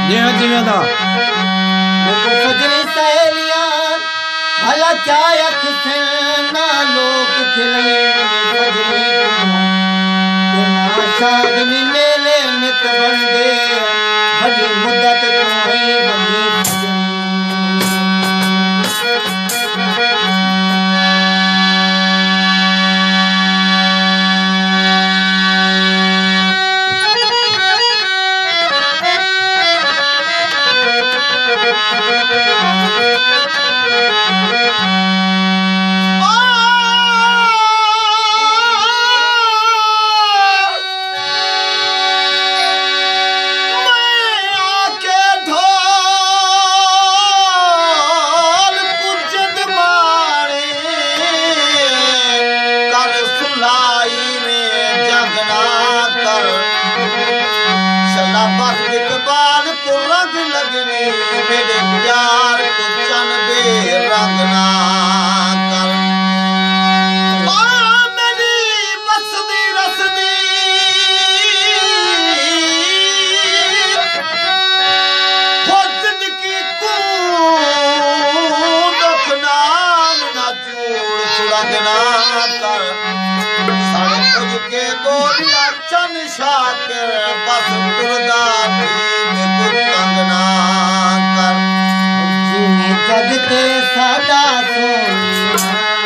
जिवें जिवें दा देखो सजनी सहेलियां भला क्या अख से ना लोग खिले सजनी शादनी मेले नित बंदे बड़ी मुद्दत तुम्हें बनी मेरे प्यार को चन बे रंग ना कर मेरी बसदी रसदी हो जिंदगी को दफनाल ना चूड़ सुरंग ना कर सड़ कुछ के गोलियां चन शाकर बस दुर्गा जगते सदा सोनिया